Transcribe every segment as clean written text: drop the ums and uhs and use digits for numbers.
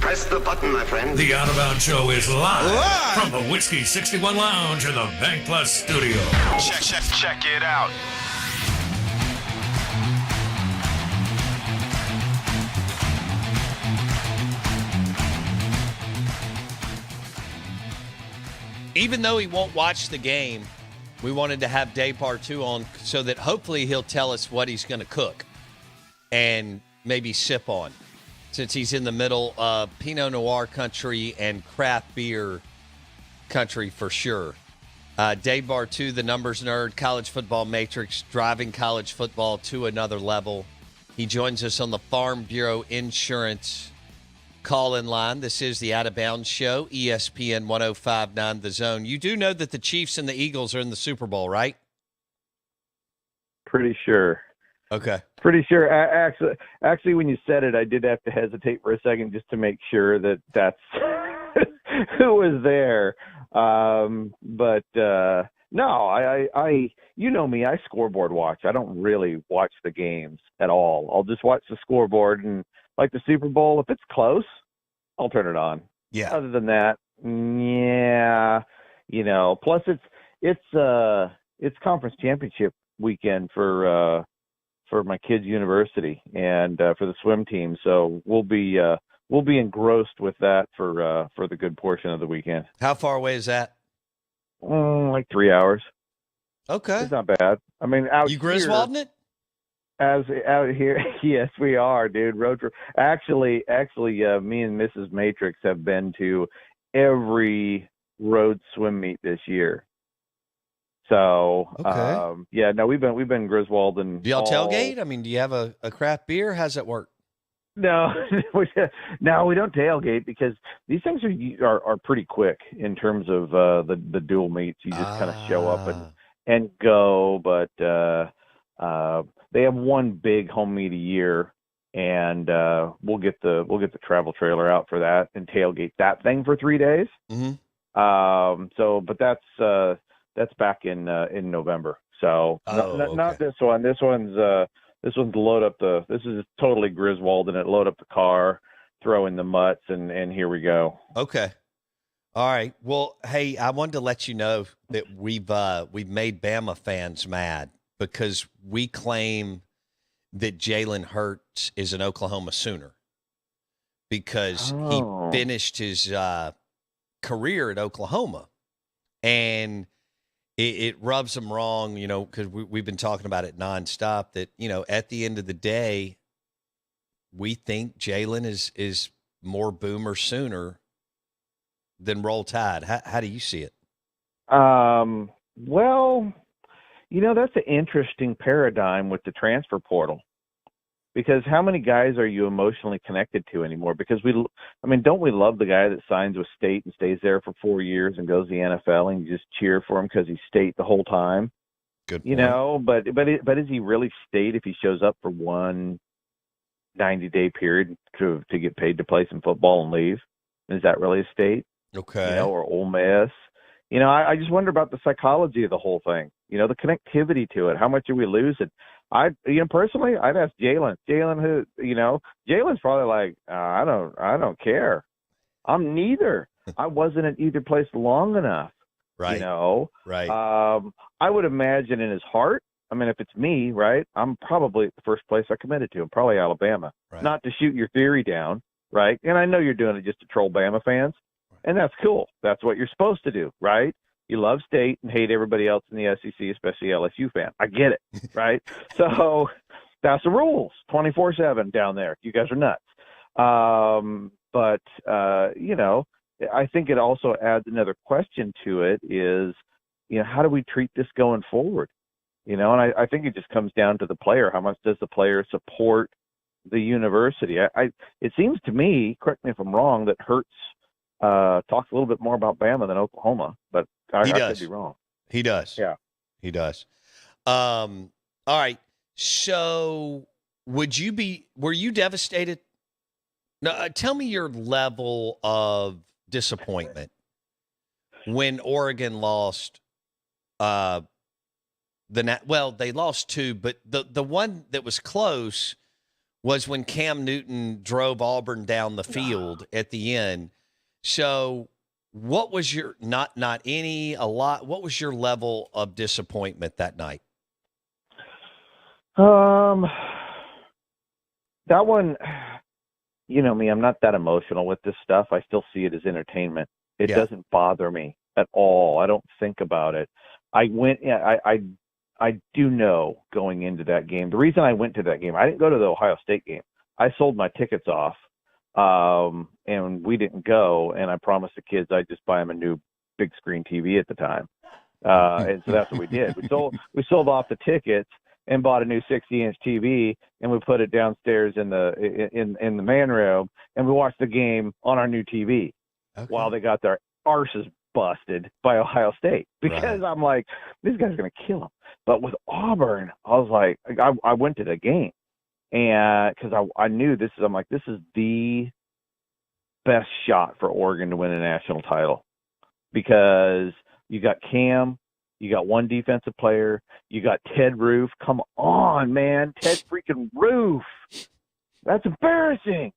Press the button, my friend. The Out of Bounds Show is live from the Whiskey 61 Lounge in the Bank Plus studio. Check it out. Even though he won't watch the game, we wanted to have Dave Bartoo on so that hopefully he'll tell us what he's going to cook and maybe sip on, since he's in the middle of Pinot Noir country and craft beer country for sure. Dave Bartoo, the numbers nerd, college football matrix, driving college football to another level. He joins us on the Farm Bureau Insurance call-in line. This is the Out of Bounds Show, ESPN 105.9 The Zone. You do know that the Chiefs and the Eagles are in the Super Bowl, right? Pretty sure. Okay. Pretty sure. Actually, when you said it, I did have to hesitate for a second just to make sure that that's who was there. But no, I, you know me, I scoreboard watch. I don't really watch the games at all. I'll just watch the scoreboard, and like the Super Bowl, if it's close, I'll turn it on. Yeah. Other than that, yeah, you know. Plus, it's conference championship weekend for my kids' university and for the swim team. So we'll be engrossed with that for the good portion of the weekend. How far away is that? Like 3 hours. Okay. It's not bad. I mean, out You Griswolding it? Out here, yes, we are, dude. Road trip. Actually, me and Mrs. Matrix have been to every road swim meet this year. So, Okay. yeah, no, we've been Griswolding. Do y'all tailgate? I mean, do you have a craft beer? How's that work? No, no, we don't tailgate because these things are pretty quick in terms of the dual meets. You just kind of show up and go, but they have one big home meet a year, and we'll get the travel trailer out for that and tailgate that thing for 3 days. Mm-hmm. So, but that's back in November. So not this one. This one's load up this is totally Griswold, and it load up the car, throw in the mutts, and here we go. Okay. All right. Well, hey, I wanted to let you know that we've made Bama fans mad because we claim that Jalen Hurts is an Oklahoma Sooner because he finished his career at Oklahoma, and it rubs them wrong, you know, because we've been talking about it nonstop that, you know, at the end of the day, we think Jalen is more Boomer Sooner than Roll Tide. How do you see it? Well, you know, that's an interesting paradigm with the transfer portal, because how many guys are you emotionally connected to anymore? Because don't we love the guy that signs with State and stays there for 4 years and goes to the NFL and you just cheer for him because he's State the whole time? Good point. You know, but is he really State if he shows up for one 90-day period to get paid to play some football and leave? Is that really a State? Okay. You know, or Ole Miss? You know, I just wonder about the psychology of the whole thing. You know, the connectivity to it. How much are we losing? Personally, I'd ask Jalen. Jalen's probably like, I don't care. I'm neither. I wasn't at either place long enough. Right. You know. Right. I would imagine in his heart. I mean, if it's me, right, I'm probably at the first place I committed to. I'm probably Alabama. Right. Not to shoot your theory down, right? And I know you're doing it just to troll Bama fans. And that's cool. That's what you're supposed to do, right? You love State and hate everybody else in the SEC, especially LSU fan. I get it, right? So that's the rules, 24/7 down there. You guys are nuts. You know, I think it also adds another question to it is, you know, how do we treat this going forward? You know, and I think it just comes down to the player. How much does the player support the university? It seems to me, correct me if I'm wrong, that Hurts talks a little bit more about Bama than Oklahoma, but I could be wrong. He does. Yeah. He does. All right. So were you devastated? No, tell me your level of disappointment when Oregon lost they lost two, but the one that was close was when Cam Newton drove Auburn down the field at the end. So what was your not any, a lot, what was your level of disappointment that night? That one, you know me, I'm not that emotional with this stuff. I still see it as entertainment. It doesn't bother me at all. I don't think about it. I do know going into that game. The reason I went to that game, I didn't go to the Ohio State game. I sold my tickets off, and we didn't go. And I promised the kids I'd just buy them a new big screen TV at the time. And so that's what we did. We sold off the tickets and bought a new 60-inch TV, and we put it downstairs in the man room, and we watched the game on our new TV while they got their arses busted by Ohio State, because I'm like, this guy's going to kill him. But with Auburn, I was like, I went to the game, and because I knew this is the best shot for Oregon to win a national title, because you got Cam, you got one defensive player, you got Ted Roof. Come on, man, Ted freaking Roof. That's embarrassing.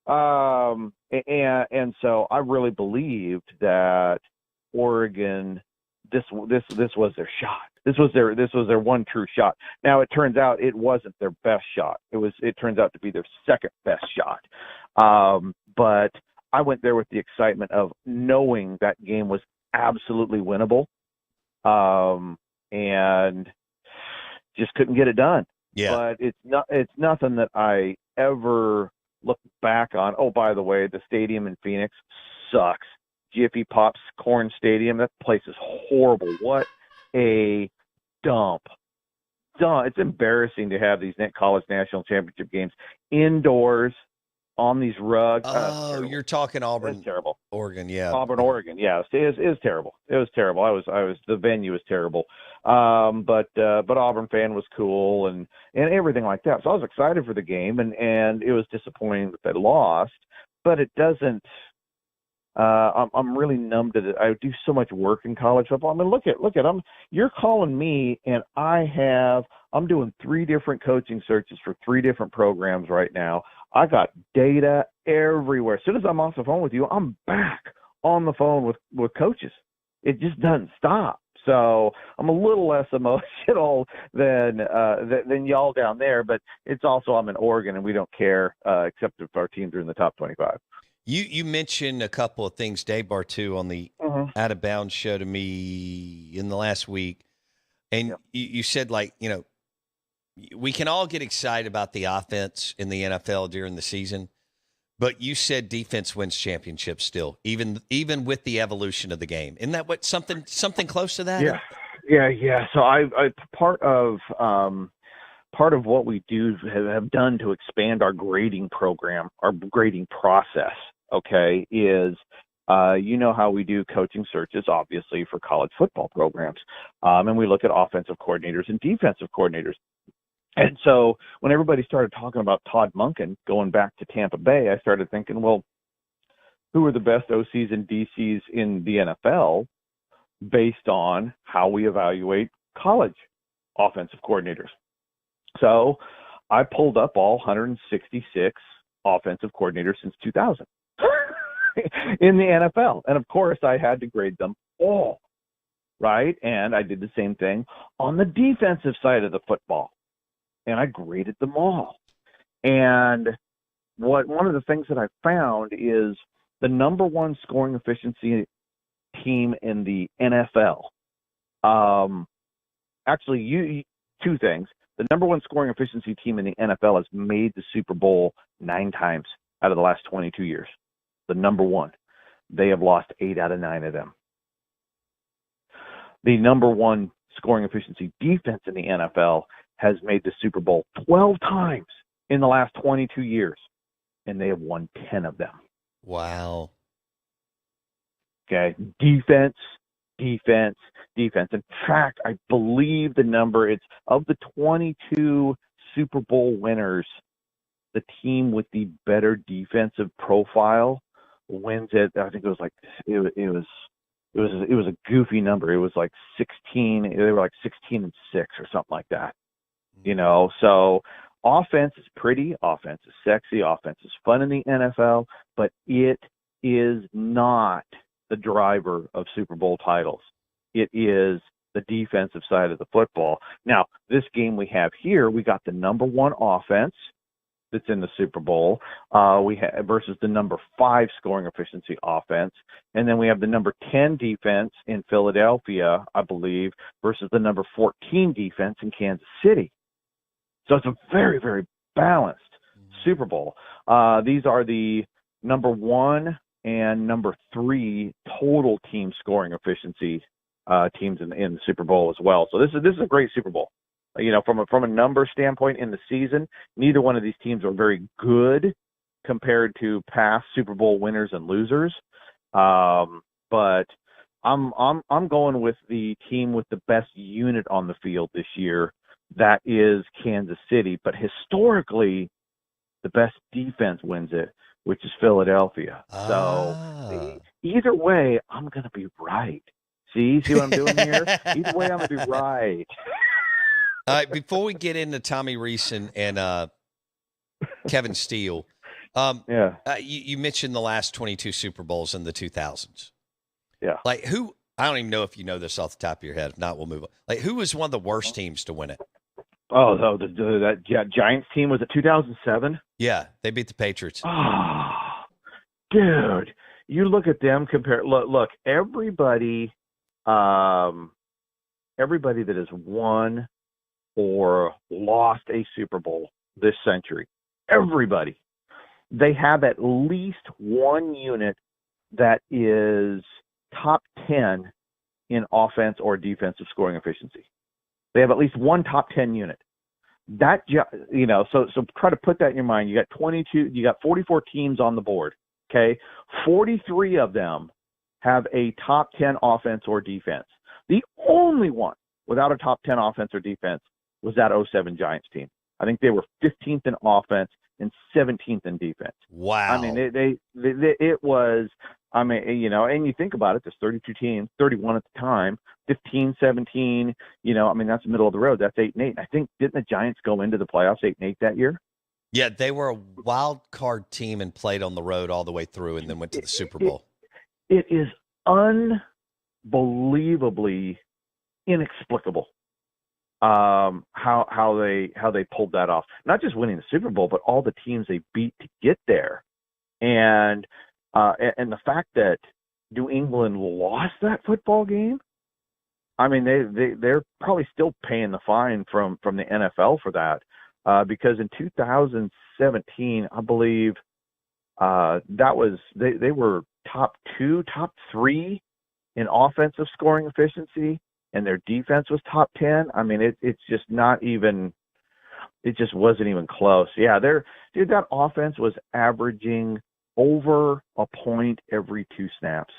And so I really believed that Oregon, this was their shot. This was their one true shot. Now it turns out it wasn't their best shot. It turns out to be their second best shot. But I went there with the excitement of knowing that game was absolutely winnable. And just couldn't get it done. Yeah. But it's nothing that I ever look back on. Oh, by the way, the stadium in Phoenix sucks. Jiffy Pop's Corn Stadium, that place is horrible. What a dump. It's embarrassing to have these college national championship games indoors on these rugs. Oh, you're talking Auburn. It's terrible. Oregon, yeah. Auburn, Oregon, yeah. It is terrible. It was terrible. The venue was terrible. But Auburn fan was cool and everything like that. So I was excited for the game, and it was disappointing that they lost, but it doesn't. I'm really numb to it. I do so much work in college football. I mean, look at you're calling me, and I'm doing 3 different coaching searches for 3 different programs right now. I got data everywhere. As soon as I'm off the phone with you, I'm back on the phone with coaches. It just doesn't stop. So I'm a little less emotional than y'all down there, but it's also I'm in Oregon and we don't care except if our teams are in the top 25. You mentioned a couple of things, Dave Bartoo, on the Out of Bounds show to me in the last week, and you said, like, you know, we can all get excited about the offense in the NFL during the season, but you said defense wins championships still, even with the evolution of the game. Isn't that what something close to that? Yeah. So I part of what we have done to expand our grading program, our grading process, okay, is you know how we do coaching searches, obviously, for college football programs, and we look at offensive coordinators and defensive coordinators. And so when everybody started talking about Todd Monken going back to Tampa Bay, I started thinking, well, who are the best OCs and DCs in the NFL based on how we evaluate college offensive coordinators? So I pulled up all 166 offensive coordinators since 2000 in the NFL. And, of course, I had to grade them all, right? And I did the same thing on the defensive side of the football. And I graded them all. And one of the things that I found is the number one scoring efficiency team in the NFL. Actually, 2 things. The number one scoring efficiency team in the NFL has made the Super Bowl 9 times out of the last 22 years. The number one. They have lost 8 out of 9 of them. The number one scoring efficiency defense in the NFL has made the Super Bowl 12 times in the last 22 years, and they have won 10 of them. Wow. Okay, defense. In fact, I believe the number, it's of the 22 Super Bowl winners, the team with the better defensive profile wins it. I think it was like it was a goofy number. It was like 16. They were like 16-6 or something like that. You know, so offense is pretty, offense is sexy, offense is fun in the NFL, but it is not the driver of Super Bowl titles. It is the defensive side of the football. Now, this game we have here, we got the number 1 offense that's in the Super Bowl versus the number 5 scoring efficiency offense. And then we have the number 10 defense in Philadelphia, I believe, versus the number 14 defense in Kansas City. So it's a very, very balanced Super Bowl. These are the number 1 and number 3 total team scoring efficiency teams in the Super Bowl as well. So this is a great Super Bowl. From a number standpoint in the season, neither one of these teams are very good compared to past Super Bowl winners and losers. But I'm going with the team with the best unit on the field this year. That is Kansas City. But historically, the best defense wins it, which is Philadelphia. So either way, I'm going to be right. See what I'm doing here? Either way, I'm going to be right. All right, before we get into Tommy Rees and Kevin Steele, you mentioned the last 22 Super Bowls in the 2000s. Yeah. Like who? I don't even know if you know this off the top of your head. If not, we'll move on. Like who was one of the worst teams to win it? Oh, that Giants team was it 2007? Yeah, they beat the Patriots. Oh, dude, you look at them compare. Look, everybody that has won or lost a Super Bowl this century, everybody, they have at least one unit that is top 10 in offense or defensive scoring efficiency. They have at least one top 10 unit. So try to put that in your mind. You got 44 teams on the board. Okay. 43 of them have a top 10 offense or defense. The only one without a top 10 offense or defense was that 07 Giants team. I think they were 15th in offense and 17th in defense. Wow. I mean, it was, and you think about it, there's 32 teams, 31 at the time, 15, 17, that's the middle of the road. That's 8-8. I think, didn't the Giants go into the playoffs 8-8 that year? Yeah, they were a wild card team and played on the road all the way through and then went to the Super Bowl. It is unbelievably inexplicable how they pulled that off. Not just winning the Super Bowl, but all the teams they beat to get there. And the fact that New England lost that football game, I mean, they're probably still paying the fine from the NFL for that, because in 2017, I believe that was they were top 3 in offensive scoring efficiency, and their defense was top 10. I mean, it's just not even. It just wasn't even close. Yeah, that offense was averaging over a point every 2 snaps.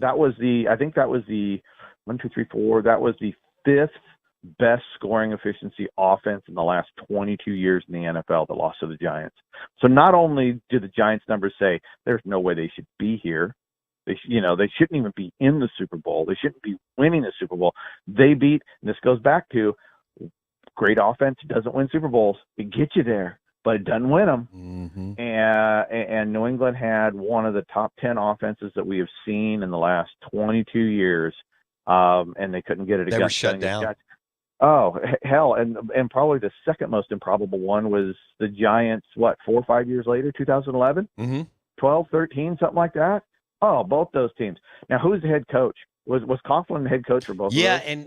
That was I think that was the 1, 2, 3, 4. That was the 5th best scoring efficiency offense in the last 22 years in the NFL that lost to the Giants. So not only do the Giants numbers say there's no way they should be here, they shouldn't even be in the Super Bowl. They shouldn't be winning the Super Bowl. They beat, and this goes back to great offense doesn't win Super Bowls. It gets you there, but it doesn't win them. Mm-hmm. And New England had one of the top 10 offenses that we have seen in the last 22 years, and they couldn't get it against. They were shut down. Oh, hell, and probably the second most improbable one was the Giants, 4 or 5 years later, 2011? Mm-hmm. 12, 13, something like that? Oh, both those teams. Now, who's the head coach? Was Coughlin the head coach for both of those? And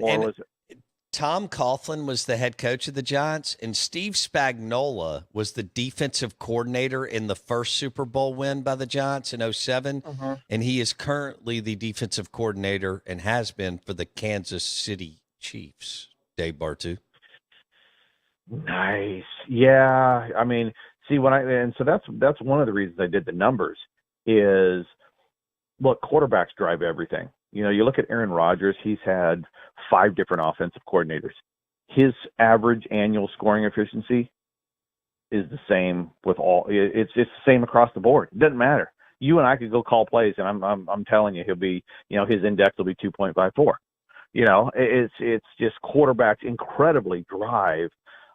Tom Coughlin was the head coach of the Giants, and Steve Spagnuolo was the defensive coordinator in the first Super Bowl win by the Giants in 2007, and he is currently the defensive coordinator and has been for the Kansas City Chiefs. Dave Bartoo. Nice. Yeah. I mean, see, so that's one of the reasons I did the numbers is, look, quarterbacks drive everything. You look at Aaron Rodgers, he's had 5 different offensive coordinators. His average annual scoring efficiency is the same with all. It's the same across the board. It doesn't matter. You and I could go call plays, and I'm telling you, he'll be, his index will be 2.54. It's just quarterbacks incredibly drive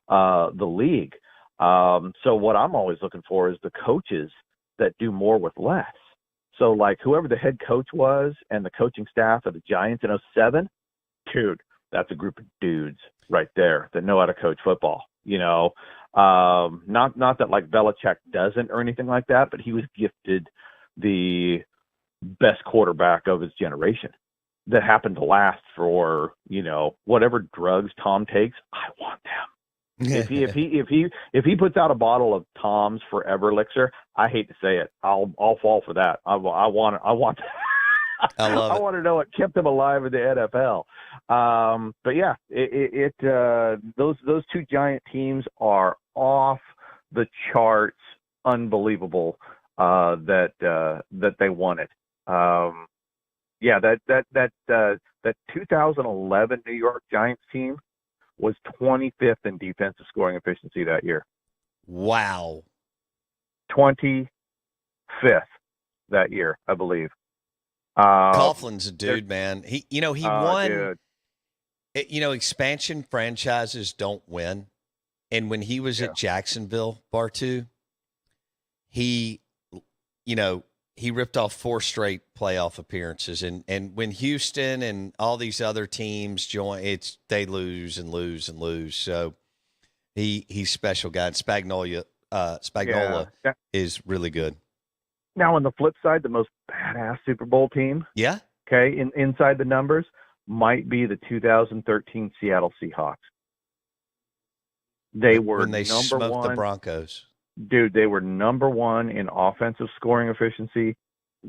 the league. So what I'm always looking for is the coaches that do more with less. So like whoever the head coach was and the coaching staff of the Giants in '07, dude, that's a group of dudes right there that know how to coach football. Not that like Belichick doesn't or anything like that, but he was gifted the best quarterback of his generation that happened to last for, whatever drugs Tom takes. I want them. If he puts out a bottle of Tom's Forever Elixir, I hate to say it, I'll fall for that. I want I love I it. want to know what kept him alive in the NFL. But yeah, those two Giant teams are off the charts, unbelievable that they won it. That 2011 New York Giants team was 25th in defensive scoring efficiency that year. Wow. 25th that year, I believe. Coughlin's a dude, man. He won. Dude. Expansion franchises don't win. And when he was at Jacksonville, Bartoo, he ripped off 4 straight playoff appearances. And when Houston and all these other teams join, they lose and lose and lose. So he's special guy. Spagnola is really good. Now, on the flip side, the most badass Super Bowl team, yeah, okay, inside the numbers, might be the 2013 Seattle Seahawks. They were when they number smoked one. The Broncos. Dude, they were number one in offensive scoring efficiency.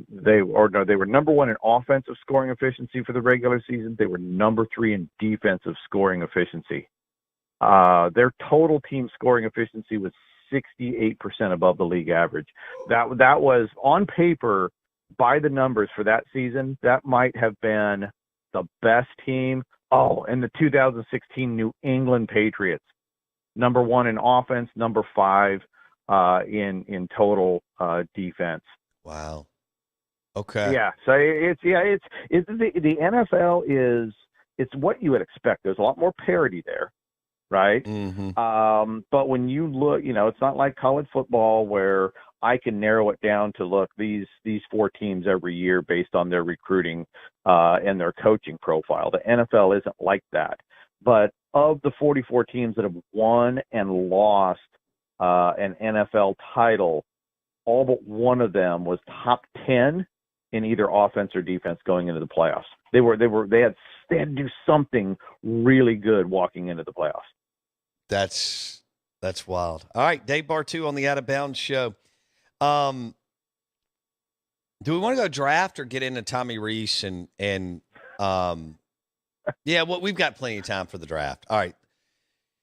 They were number one in offensive scoring efficiency for the regular season. They were number 3 in defensive scoring efficiency. Their total team scoring efficiency was 68% above the league average. That was on paper, by the numbers for that season, that might have been the best team. Oh, and the 2016 New England Patriots, number 1 in offense, number 5 in total defense. Wow. Okay. Yeah. So it's the NFL it's what you would expect. There's a lot more parity there, right? Mm-hmm. But when you look, it's not like college football where I can narrow it down to look these 4 teams every year based on their recruiting and their coaching profile. The NFL isn't like that. But of the 44 teams that have won and lost an NFL title, all but one of them was top 10 in either offense or defense going into the playoffs. They had to do something really good walking into the playoffs. That's wild. All right, Dave Bartoo on the Out of Bounds show. Do we want to go draft or get into Tommy Rees and yeah, well, we've got plenty of time for the draft. All right.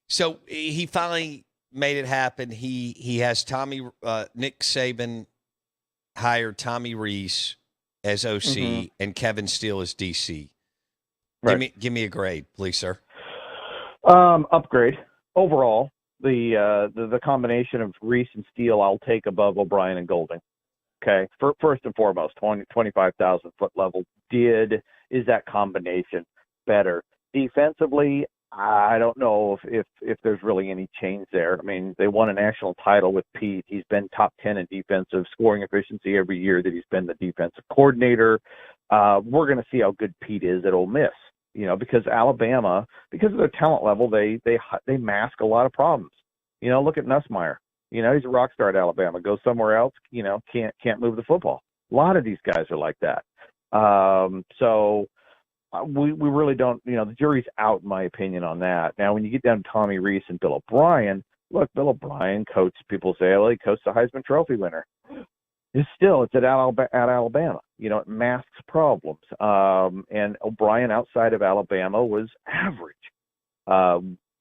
So he finally made it happen. He has Nick Saban hired Tommy Rees as OC and Kevin Steele as DC. Right. Give me a grade, please, sir. Upgrade overall. The combination of Rees and Steele I'll take above O'Brien and Golding. Okay, first and foremost, 25,000 foot level. Is that combination better defensively? I don't know if there's really any change there. I mean, they won a national title with Pete. He's been top 10 in defensive scoring efficiency every year that he's been the defensive coordinator. We're going to see how good Pete is at Ole Miss, because Alabama, because of their talent level, they mask a lot of problems. Look at Nussmeier. He's a rock star at Alabama. Goes somewhere else, can't move the football. A lot of these guys are like that. So we really don't, the jury's out, in my opinion, on that. Now, when you get down to Tommy Rees and Bill O'Brien, look, Bill O'Brien coached, people say, well, he coached the Heisman Trophy winner. It's at Alabama. It masks problems. And O'Brien outside of Alabama was average.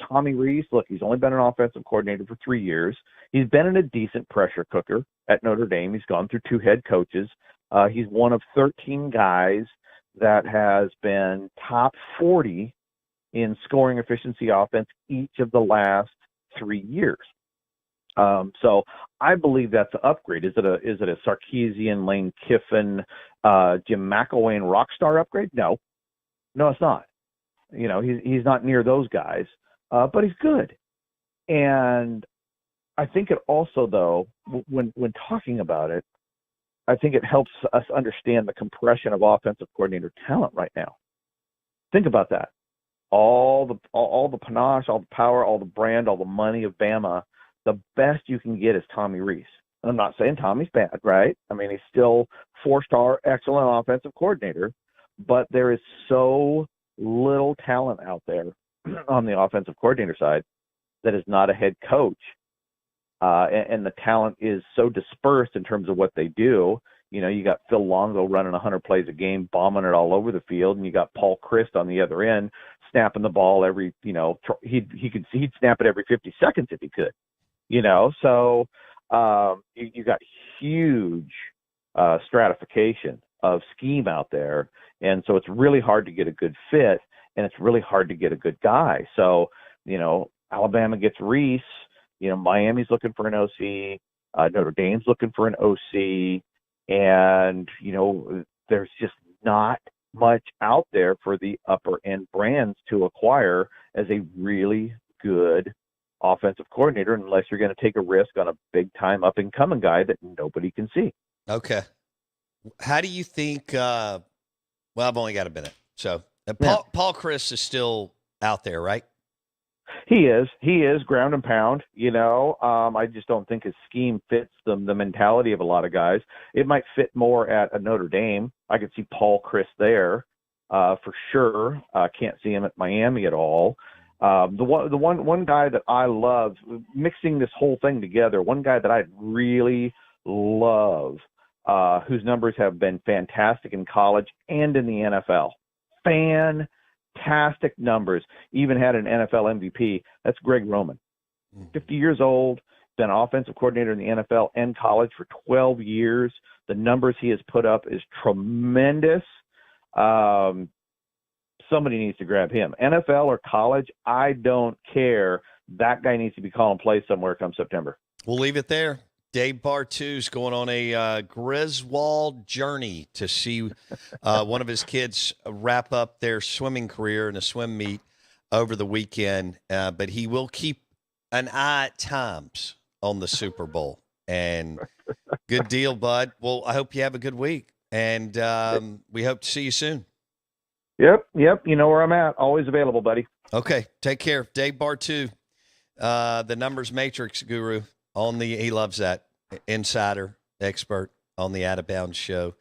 Tommy Rees, look, he's only been an offensive coordinator for 3 years. He's been in a decent pressure cooker at Notre Dame. He's gone through 2 head coaches. He's one of 13 guys that has been top 40 in scoring efficiency offense each of the last 3 years. So I believe that's an upgrade. Is it a Sarkisian, Lane Kiffin, Jim McElwain rockstar upgrade? No, it's not. He's not near those guys, but he's good. And I think it also, though, when talking about it, I think it helps us understand the compression of offensive coordinator talent right now. Think about that. All the panache, all the power, all the brand, all the money of Bama, the best you can get is Tommy Rees. I'm not saying Tommy's bad, right? I mean, he's still 4-star, excellent offensive coordinator, but there is so little talent out there on the offensive coordinator side that is not a head coach. And the talent is so dispersed in terms of what they do. You know, you got Phil Longo running 100 plays a game, bombing it all over the field, and you got Paul Christ on the other end snapping the ball every, he'd snap it every 50 seconds if he could, So you got huge stratification of scheme out there, and so it's really hard to get a good fit, and it's really hard to get a good guy. So, Alabama gets Reese. Miami's looking for an OC. Notre Dame's looking for an OC. And, there's just not much out there for the upper end brands to acquire as a really good offensive coordinator, unless you're going to take a risk on a big time up and coming guy that nobody can see. Okay. How do you think, I've only got a minute. So Paul Christ is still out there, right? He is ground and pound, I just don't think his scheme fits the mentality of a lot of guys. It might fit more at a Notre Dame. I could see Paul Christ there for sure. Can't see him at Miami at all. The one guy that I love, mixing this whole thing together, one guy that I really love, whose numbers have been fantastic in college and in the NFL. Fantastic numbers, even had an NFL MVP. That's Greg Roman. 50 years old, been offensive coordinator in the NFL and college for 12 years. The numbers he has put up is tremendous. Somebody needs to grab him. NFL or college, I don't care. That guy needs to be calling plays somewhere come September. We'll leave it there. Dave Bartoo's going on a Griswold journey to see one of his kids wrap up their swimming career in a swim meet over the weekend. But he will keep an eye at times on the Super Bowl. And good deal, bud. Well, I hope you have a good week. And we hope to see you soon. Yep. You know where I'm at. Always available, buddy. Okay. Take care. Dave Bartoo, the numbers matrix guru. He loves that. Insider expert on the Out of Bounds Show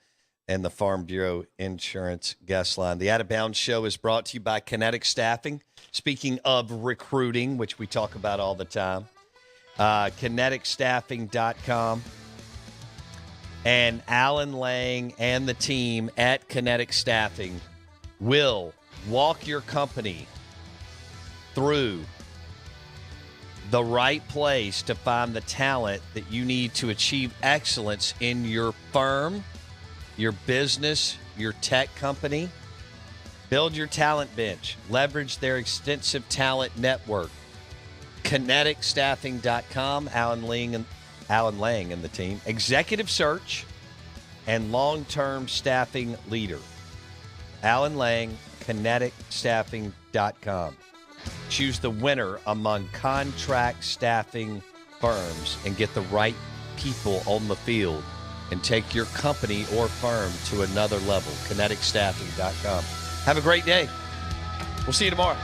and the Farm Bureau Insurance Guest Line. The Out of Bounds Show is brought to you by Kinetic Staffing. Speaking of recruiting, which we talk about all the time, kineticstaffing.com. And Alan Lang and the team at Kinetic Staffing will walk your company through the right place to find the talent that you need to achieve excellence in your firm, your business, your tech company. Build your talent bench. Leverage their extensive talent network. KineticStaffing.com. Alan Lang and the team. Executive search and long-term staffing leader. Alan Lang, KineticStaffing.com. Choose the winner among contract staffing firms and get the right people on the field and take your company or firm to another level. KineticStaffing.com. Have a great day. We'll see you tomorrow.